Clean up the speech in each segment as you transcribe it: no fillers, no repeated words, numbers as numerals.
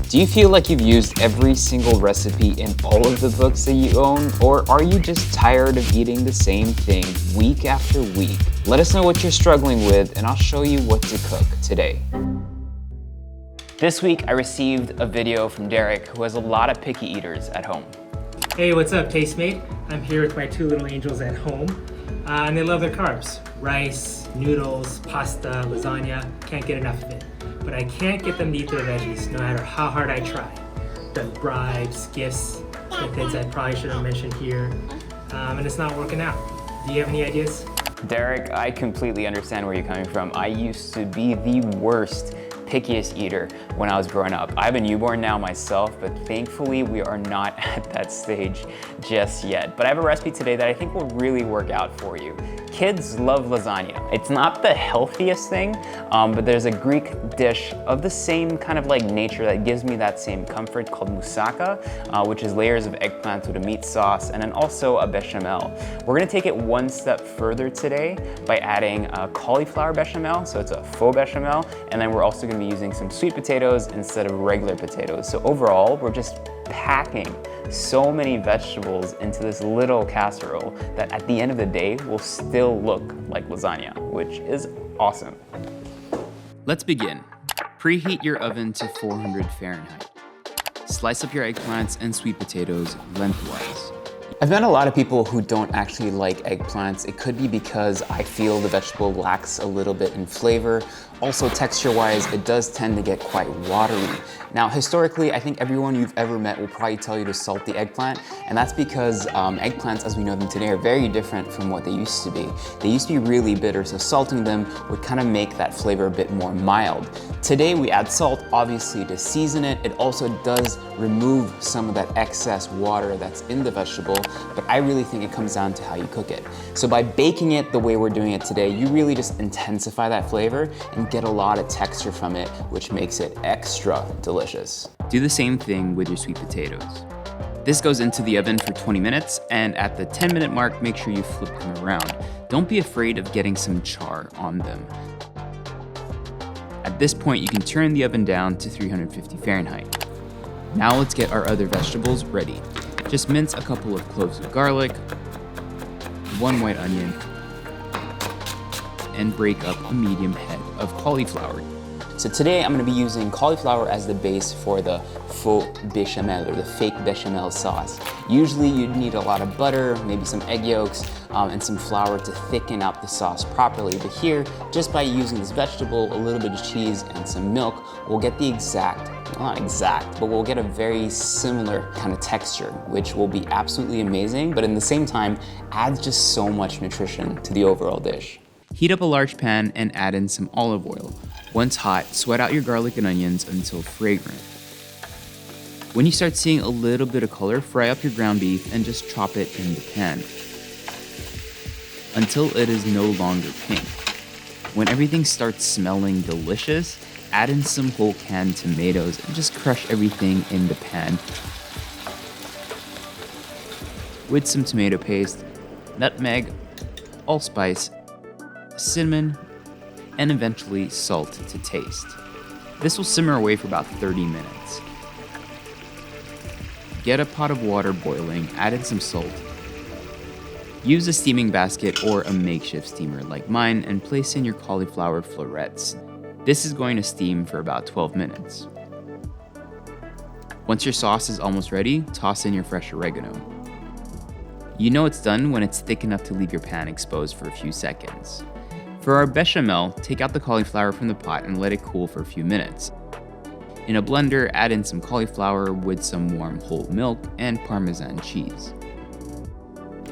Do you feel like you've used every single recipe in all of the books that you own, or are you just tired of eating the same thing week after week? Let us know what you're struggling with, and I'll show you what to cook today. This week, I received a video from Derek, who has a lot of picky eaters at home. Hey, what's up, Tastemade? I'm here with my two little angels at home, and they love their carbs. Rice, noodles, pasta, lasagna, can't get enough of it. But I can't get them to eat their veggies, no matter how hard I try. Done bribes, gifts, methods I probably should have mentioned here, and it's not working out. Do you have any ideas? Derek, I completely understand where you're coming from. I used to be the worst, pickiest eater when I was growing up. I have a newborn now myself, but thankfully we are not at that stage just yet. But I have a recipe today that I think will really work out for you. Kids love lasagna. It's not the healthiest thing, but there's a Greek dish of the same kind of like nature that gives me that same comfort called moussaka, which is layers of eggplants with a meat sauce and then also a bechamel. We're gonna take it one step further today by adding a cauliflower bechamel, so it's a faux bechamel, and then we're also gonna be using some sweet potatoes instead of regular potatoes. So overall, we're just packing so many vegetables into this little casserole that at the end of the day will still look like lasagna, which is awesome. Let's begin. Preheat your oven to 400 Fahrenheit. Slice up your eggplants and sweet potatoes lengthwise. I've met a lot of people who don't actually like eggplants. It could be because I feel the vegetable lacks a little bit in flavor. Also, texture-wise, it does tend to get quite watery. Now, historically, I think everyone you've ever met will probably tell you to salt the eggplant, and that's because eggplants, as we know them today, are very different from what they used to be. They used to be really bitter, so salting them would kind of make that flavor a bit more mild. Today, we add salt, obviously, to season it. It also does remove some of that excess water that's in the vegetable, but I really think it comes down to how you cook it. So by baking it the way we're doing it today, you really just intensify that flavor and get a lot of texture from it, which makes it extra delicious. Do the same thing with your sweet potatoes. This goes into the oven for 20 minutes, and at the 10-minute mark, make sure you flip them around. Don't be afraid of getting some char on them. At this point, you can turn the oven down to 350 Fahrenheit. Now let's get our other vegetables ready. Just mince a couple of cloves of garlic, 1 white onion, and break up a medium head of cauliflower. So today I'm going to be using cauliflower as the base for the faux bechamel, or the fake bechamel sauce. Usually you'd need a lot of butter, maybe some egg yolks, and some flour to thicken up the sauce properly. But here, just by using this vegetable, a little bit of cheese, and some milk, we'll get the exact, well, not exact, but we'll get a very similar kind of texture, which will be absolutely amazing, but in the same time, adds just so much nutrition to the overall dish. Heat up a large pan and add in some olive oil. Once hot, sweat out your garlic and onions until fragrant. When you start seeing a little bit of color, fry up your ground beef and just chop it in the pan until it is no longer pink. When everything starts smelling delicious, add in some whole canned tomatoes and just crush everything in the pan with some tomato paste, nutmeg, allspice, cinnamon, and eventually salt to taste. This will simmer away for about 30 minutes. Get a pot of water boiling, add in some salt. Use a steaming basket or a makeshift steamer like mine and place in your cauliflower florets. This is going to steam for about 12 minutes. Once your sauce is almost ready, toss in your fresh oregano. You know it's done when it's thick enough to leave your pan exposed for a few seconds. For our bechamel, take out the cauliflower from the pot and let it cool for a few minutes. In a blender, add in some cauliflower with some warm whole milk and Parmesan cheese.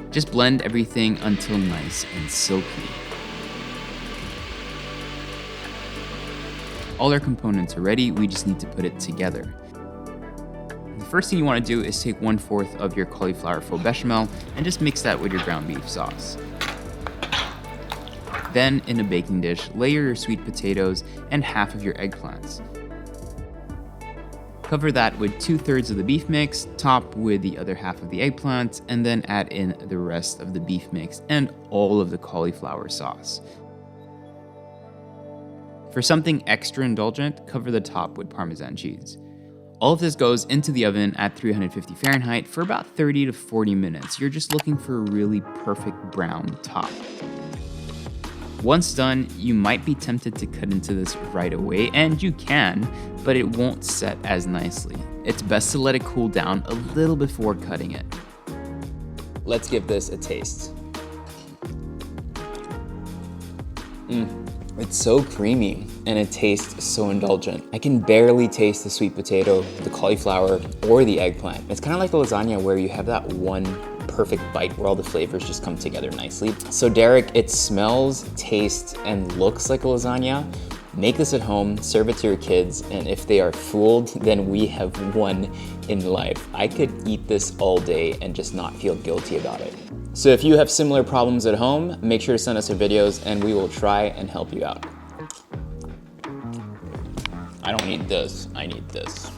Just blend everything until nice and silky. All our components are ready, we just need to put it together. The first thing you want to do is take 1/4 of your cauliflower faux bechamel and just mix that with your ground beef sauce. Then, in a baking dish, layer your sweet potatoes and half of your eggplants. Cover that with 2/3 of the beef mix, top with the other half of the eggplants, and then add in the rest of the beef mix and all of the cauliflower sauce. For something extra indulgent, cover the top with Parmesan cheese. All of this goes into the oven at 350 Fahrenheit for about 30 to 40 minutes. You're just looking for a really perfect brown top. Once done, you might be tempted to cut into this right away, and you can, but it won't set as nicely. It's best to let it cool down a little before cutting it. Let's give this a taste. It's so creamy and it tastes so indulgent. I can barely taste the sweet potato, the cauliflower, or the eggplant. It's kind of like a lasagna where you have that one perfect bite where all the flavors just come together nicely. So Derek, it smells, tastes, and looks like a lasagna. Make this at home, serve it to your kids, and if they are fooled, then we have won in life. I could eat this all day and just not feel guilty about it. So if you have similar problems at home, make sure to send us your videos and we will try and help you out. I don't need this, I need this.